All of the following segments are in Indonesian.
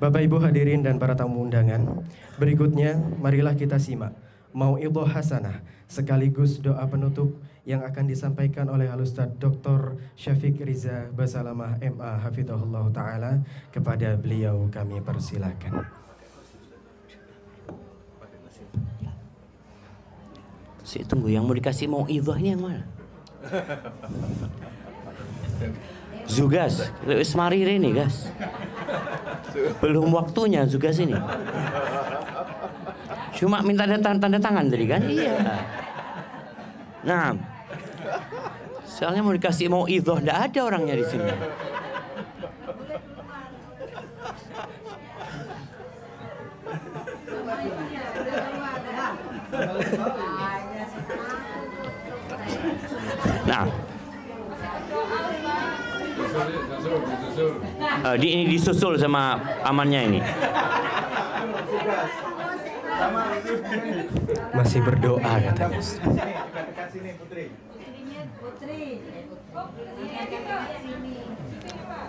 Bapak Ibu hadirin dan para tamu undangan, berikutnya marilah kita simak Mau'idhah Hasanah sekaligus doa penutup yang akan disampaikan oleh Al-Ustaz Dr. Syafiq Riza Basalamah MA Hafidhahullah Ta'ala. Kepada beliau kami persilakan. Saya tunggu yang mau dikasih mau'idhahnya yang mana? Zugas, mari ini gas. Belum waktunya Zugas ini. Cuma minta tanda tangan tadi kan? Iya. Nah, soalnya mau dikasih mau'idhah, nggak ada orangnya di sini. Nah, ini disusul sama amannya ini. Masih berdoa katanya.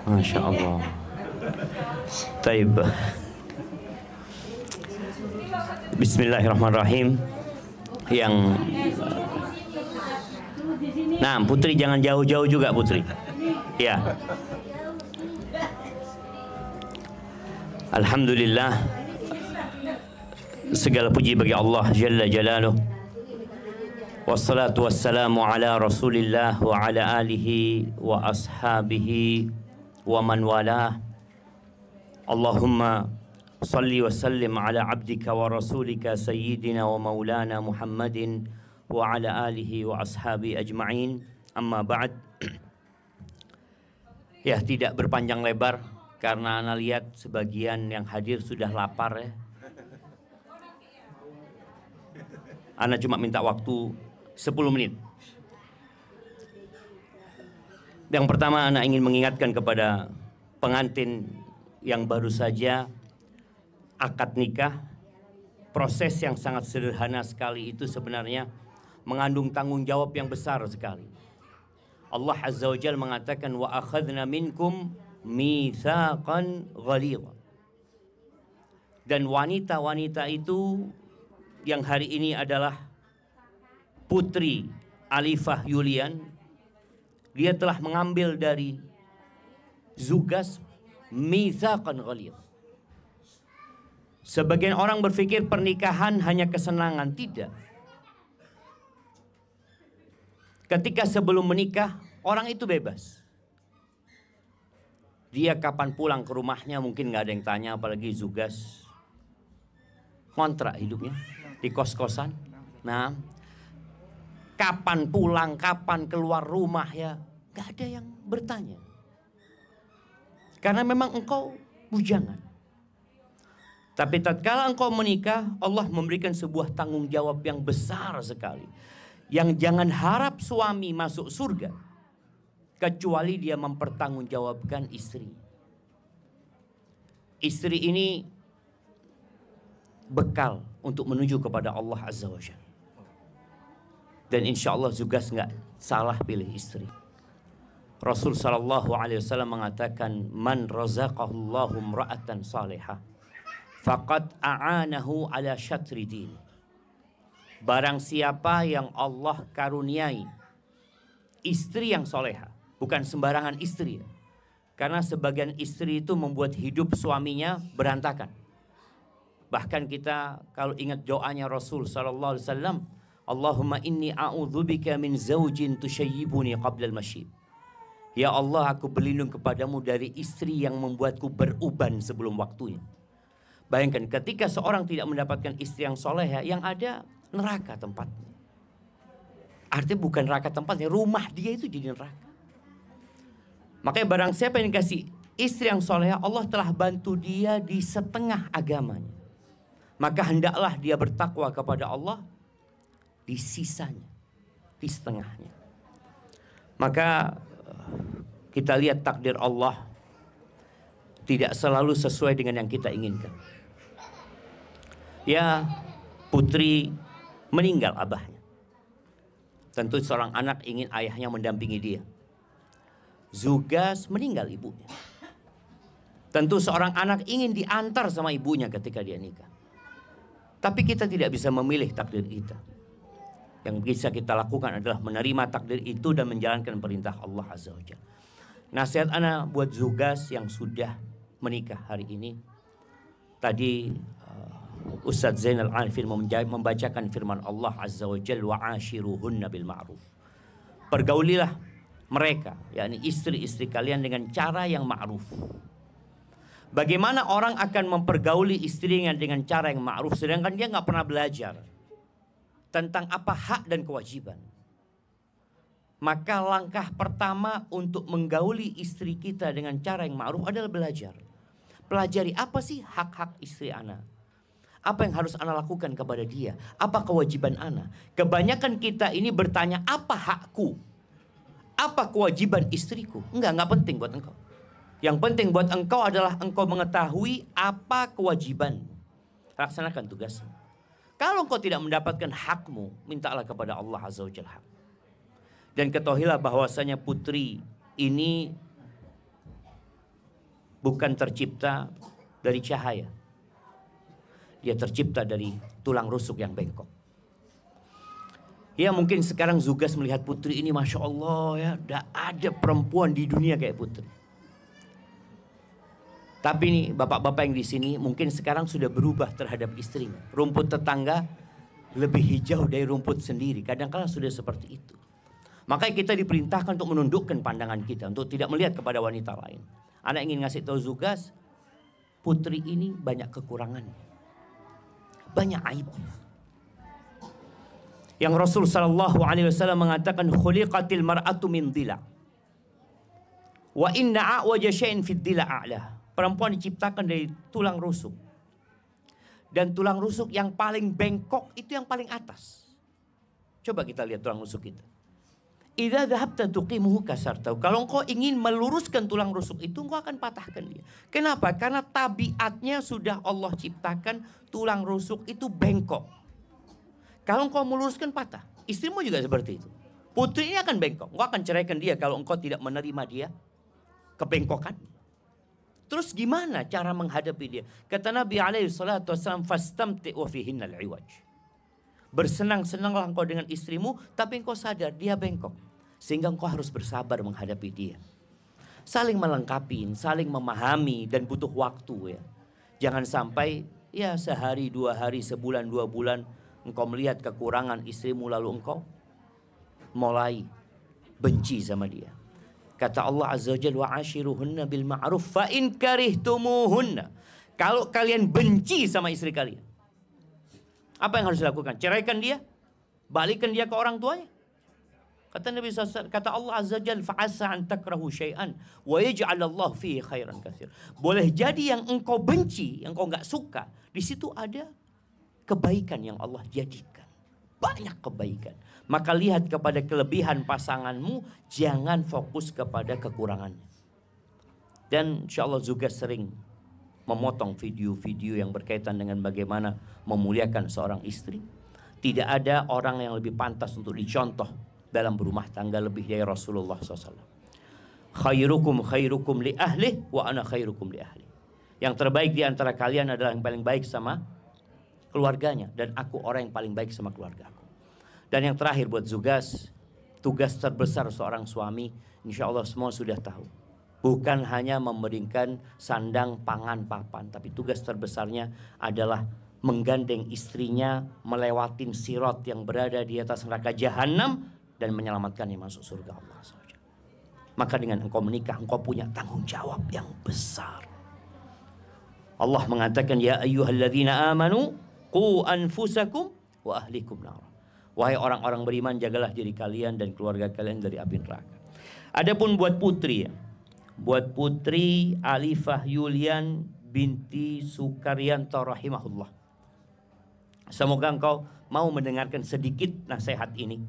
Masya Allah. Taib. Bismillahirrahmanirrahim. Nah, Putri jangan jauh-jauh juga, Putri. Ya. Alhamdulillah. Segala puji bagi Allah Jalla Jalaluh. Wassalatu wassalamu ala Rasulillah wa ala alihi wa ashabihi wa man walah. Allahumma salli wa sallim ala abdika wa rasulika sayyidina wa maulana Muhammadin wa ala alihi wa ashabi ajma'in. Amma ba'd. Ya, tidak berpanjang lebar karena Ana lihat sebagian yang hadir sudah lapar ya. Ana cuma minta waktu 10 menit. Yang pertama, Ana ingin mengingatkan kepada pengantin yang baru saja akad nikah. Proses yang sangat sederhana sekali itu sebenarnya mengandung tanggung jawab yang besar sekali. Allah Azza wa Jalla mengatakan wa akhadna minkum mitsaqan ghalidha. Dan wanita-wanita itu yang hari ini adalah Putri Alifah Yulian, dia telah mengambil dari Zugas mitsaqan ghalidha. Sebagian orang berpikir pernikahan hanya kesenangan, tidak. Ketika sebelum menikah, orang itu bebas. Dia kapan pulang ke rumahnya mungkin nggak ada yang tanya, apalagi Zugas. Kontrak hidupnya di kos-kosan. Nah, kapan pulang, kapan keluar rumah ya, nggak ada yang bertanya. Karena memang engkau bujangan. Tapi tatkala engkau menikah, Allah memberikan sebuah tanggung jawab yang besar sekali. Yang jangan harap suami masuk surga kecuali dia mempertanggungjawabkan istri. Istri ini bekal untuk menuju kepada Allah Azza wa Jalla. Dan insya Allah Zugas nggak salah pilih istri. Rasul sallallahu alaihi wasallam mengatakan, man razaqahullahu imra'atan salihah faqad a'anahu ala syatri din. Barang siapa yang Allah karuniai istri yang soleha, bukan sembarangan istri. Karena sebagian istri itu membuat hidup suaminya berantakan. Bahkan kita kalau ingat doanya Rasul sallallahu alaihi wasallam, Allahumma inni a'udzubika min zaujin tushayyibuni qabla al-masyib. Ya Allah, aku berlindung kepadamu dari istri yang membuatku beruban sebelum waktunya. Bayangkan ketika seorang tidak mendapatkan istri yang soleha, yang ada neraka tempatnya. Artinya bukan neraka tempatnya, rumah dia itu jadi neraka. Makanya barang siapa yang dikasih istri yang soleha, Allah telah bantu dia di setengah agamanya. Maka hendaklah dia bertakwa kepada Allah di sisanya, di setengahnya. Maka kita lihat takdir Allah tidak selalu sesuai dengan yang kita inginkan. Ya, Putri meninggal abahnya. Tentu seorang anak ingin ayahnya mendampingi dia. Zugas meninggal ibunya. Tentu seorang anak ingin diantar sama ibunya ketika dia nikah. Tapi kita tidak bisa memilih takdir kita. Yang bisa kita lakukan adalah menerima takdir itu dan menjalankan perintah Allah Azza wa Jalla. Nasihat ana buat zugas yang sudah menikah hari ini. Tadi Ustadz Zainal Arifin membacakan firman Allah Azza wa Jalla, wa ashiruhunna bil ma'ruf. Pergaulilah mereka, yakni istri-istri kalian dengan cara yang ma'ruf. Bagaimana orang akan mempergauli istrinya dengan cara yang ma'ruf sedangkan dia nggak pernah belajar tentang apa hak dan kewajiban? Maka langkah pertama untuk menggauli istri kita dengan cara yang ma'ruf adalah belajar. Pelajari apa sih hak-hak istri ana. Apa yang harus ana lakukan kepada dia? Apa kewajiban ana? Kebanyakan kita ini bertanya, apa hakku? Apa kewajiban istriku? Enggak penting buat engkau. Yang penting buat engkau adalah engkau mengetahui apa kewajiban. Laksanakan tugasmu. Kalau engkau tidak mendapatkan hakmu, mintalah kepada Allah Azza wa Jalla. Dan ketahuilah bahwasanya putri ini bukan tercipta dari cahaya. Dia tercipta dari tulang rusuk yang bengkok. Ya mungkin sekarang Zugas melihat putri ini, Masya Allah ya, tidak ada perempuan di dunia kayak putri. Tapi nih bapak-bapak yang di sini mungkin sekarang sudah berubah terhadap istrinya. Rumput tetangga lebih hijau dari rumput sendiri. Kadang-kadang sudah seperti itu. Makanya kita diperintahkan untuk menundukkan pandangan kita, untuk tidak melihat kepada wanita lain. Anak ingin ngasih tahu Zugas, putri ini banyak kekurangannya, banyak aibnya. Yang Rasul Sallallahu Alaihi Wasallam mengatakan, khuliqatil mar'atu min dila, wa inna a'waja syai'in fid dila a'la. Perempuan diciptakan dari tulang rusuk. Dan tulang rusuk yang paling bengkok itu yang paling atas. Coba kita lihat tulang rusuk kita. Idza dhahabta tuqimuhu kasartahu. Kalau engkau ingin meluruskan tulang rusuk itu, engkau akan patahkan dia. Kenapa? Karena tabiatnya sudah Allah ciptakan tulang rusuk itu bengkok. Kalau engkau meluruskan, patah. Istrimu juga seperti itu. Putri ini akan bengkok. Engkau akan ceraikan dia kalau engkau tidak menerima dia kebengkokan. Terus gimana cara menghadapi dia? Kata Nabi alaihi salatu wasallam, fastamti wa fihinnal iwaj. Bersenang-senanglah engkau dengan istrimu, tapi engkau sadar dia bengkok. Sehingga engkau harus bersabar menghadapi dia. Saling melengkapi, saling memahami, dan butuh waktu ya. Jangan sampai ya sehari, 2 hari, sebulan, 2 bulan engkau melihat kekurangan istrimu lalu engkau mulai benci sama dia. Kata Allah Azza wa Jalla, wa ashiruhunna bil ma'ruf fa in karihtumuhunna. Kalau kalian benci sama istri kalian, apa yang harus dilakukan? Ceraikan dia? Balikkan dia ke orang tuanya? Kata Nabi SAW, kata Allah Azza wa Jalla, fa'asa an takrahu syai'an wa yaj'alallahu fihi khairan katsir. Boleh jadi yang engkau benci, yang engkau enggak suka, di situ ada kebaikan yang Allah jadikan. Banyak kebaikan. Maka lihat kepada kelebihan pasanganmu, jangan fokus kepada kekurangannya. Dan insya Allah juga sering memotong video-video yang berkaitan dengan bagaimana memuliakan seorang istri. Tidak ada orang yang lebih pantas untuk dicontoh dalam berumah tangga lebih dari Rasulullah SAW. Khairukum khairukum li ahli wa ana khairukum li ahli. Yang terbaik di antara kalian adalah yang paling baik sama keluarganya, dan aku orang yang paling baik sama keluarga aku. Dan yang terakhir buat Zugas, tugas terbesar seorang suami, insya Allah semua sudah tahu. Bukan hanya memberikan sandang, pangan, papan, tapi tugas terbesarnya adalah menggandeng istrinya melewatin sirat yang berada di atas neraka jahanam dan menyelamatkannya masuk surga Allah. Maka dengan engkau menikah, engkau punya tanggung jawab yang besar. Allah mengatakan, ya ayyuhalladzina amanu qu anfusakum wa ahlikum nar. Wahai orang-orang beriman, jagalah diri kalian dan keluarga kalian dari api neraka. Adapun buat putri ya, buat putri Alifah Yulian binti Sukaryanto rahimahullah, semoga engkau mau mendengarkan sedikit nasihat ini.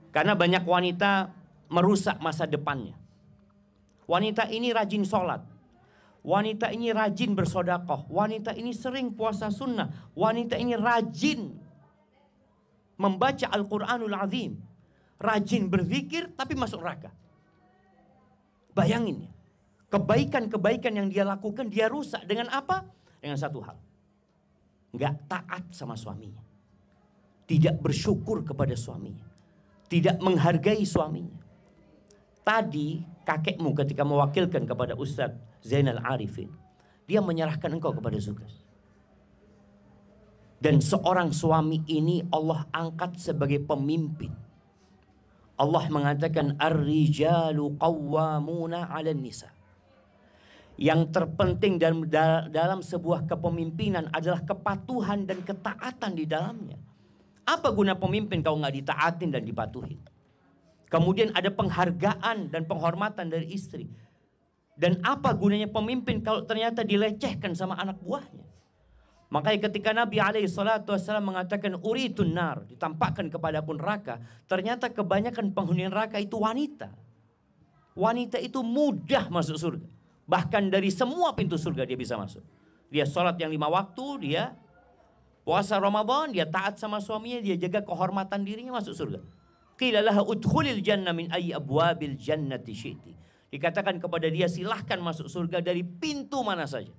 Karena banyak wanita merusak masa depannya. Wanita ini rajin sholat, wanita ini rajin bersodakoh, wanita ini sering puasa sunnah, wanita ini rajin membaca Al-Quranul Azim, rajin berzikir tapi masuk neraka. Bayangin ya, Kebaikan-kebaikan yang dia lakukan dia rusak. Dengan apa? Dengan satu hal. Nggak taat sama suaminya. Tidak bersyukur kepada suaminya. Tidak menghargai suaminya. Tadi kakekmu ketika mewakilkan kepada Ustadz Zainal Arifin, dia menyerahkan engkau kepada Zugas. Dan seorang suami ini Allah angkat sebagai pemimpin. Allah mengatakan ar-rijalu qawwamuna 'alan nisa. Yang terpenting dalam sebuah kepemimpinan adalah kepatuhan dan ketaatan di dalamnya. Apa guna pemimpin kalau nggak ditaatin dan dipatuhin? Kemudian ada penghargaan dan penghormatan dari istri. Dan apa gunanya pemimpin kalau ternyata dilecehkan sama anak buahnya? Makanya ketika Nabi SAW mengatakan uritun nar, ditampakkan kepada pun neraka, ternyata kebanyakan penghuni neraka itu wanita. Wanita itu mudah masuk surga. Bahkan dari semua pintu surga dia bisa masuk. Dia sholat yang 5 waktu, dia puasa Ramadan, dia taat sama suaminya, dia jaga kehormatan dirinya, masuk surga. Qila laha udkhulil jannah min ayyi abwabil jannati syi'ti. Dikatakan kepada dia silahkan masuk surga dari pintu mana saja.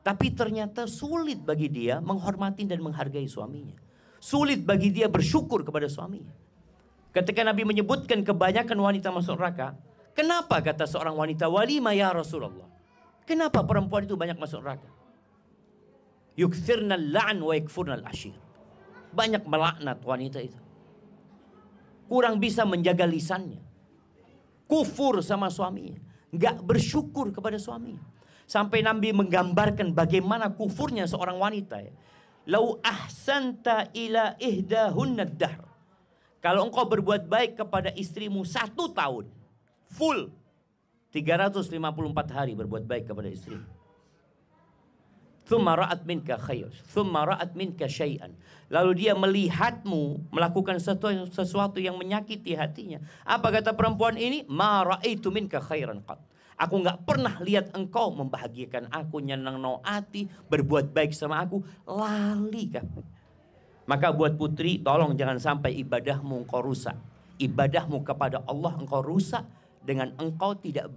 Tapi ternyata sulit bagi dia menghormati dan menghargai suaminya. Sulit bagi dia bersyukur kepada suaminya. Ketika Nabi menyebutkan kebanyakan wanita masuk neraka, kenapa kata seorang wanita, walima ya Rasulullah? Kenapa perempuan itu banyak masuk neraka? Yukthirnal la'an wa yakfurnal ashir. Banyak melaknat wanita itu. Kurang bisa menjaga lisannya. Kufur sama suaminya. Nggak bersyukur kepada suaminya. Sampai Nabi menggambarkan bagaimana kufurnya seorang wanita. Lau ahsanta ila ihdahunna dahr. Kalau engkau berbuat baik kepada istrimu 1 tahun. Full. 354 hari berbuat baik kepada istrimu. Thumma ra'at minka khair, thumma ra'at minka syai'an. Lalu dia melihatmu melakukan sesuatu yang menyakiti hatinya. Apa kata perempuan ini? Ma ra'aitu minka khairan qat. Aku nggak pernah lihat engkau membahagiakan aku, nyenang hati, berbuat baik sama aku. Lali kan? Maka buat putri, tolong jangan sampai ibadahmu engkau rusak. Ibadahmu kepada Allah engkau rusak dengan engkau tidak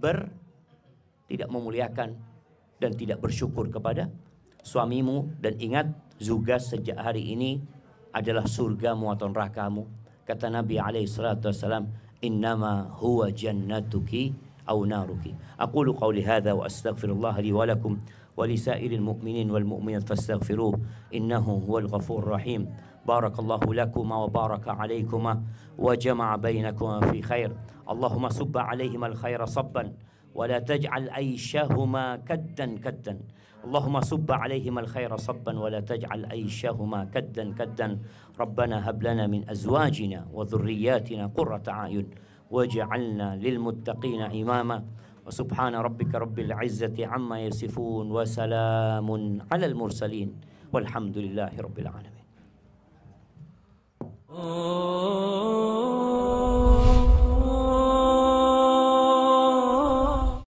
memuliakan dan tidak bersyukur kepada suamimu. Dan ingat, Zugas sejak hari ini adalah surgamu atau nerakamu. Kata Nabi SAW, innama huwa jannatuki au naruki. Aqulu qawli hadha wa astaghfirullah li wa lakum wa li sairil mu'minin wal mu'minat fastaghfiruh innahu huwal ghafurur rahim. Barakallahu lakuma wa baraka alaikuma wa jama'a bainakuma fi khair. Allahumma subba alaihim al khaira sabban wa la taj'al aishahuma kaddan kaddan. اللهم صب عليهم الخير صبا ولا تجعل عيشهما كدا كدا. ربنا هب لنا من أزواجنا وذرياتنا قرة أعين واجعلنا للمتقين إماما. وسبحان ربك رب العزة عما يصفون وسلام على المرسلين والحمد لله رب العالمين.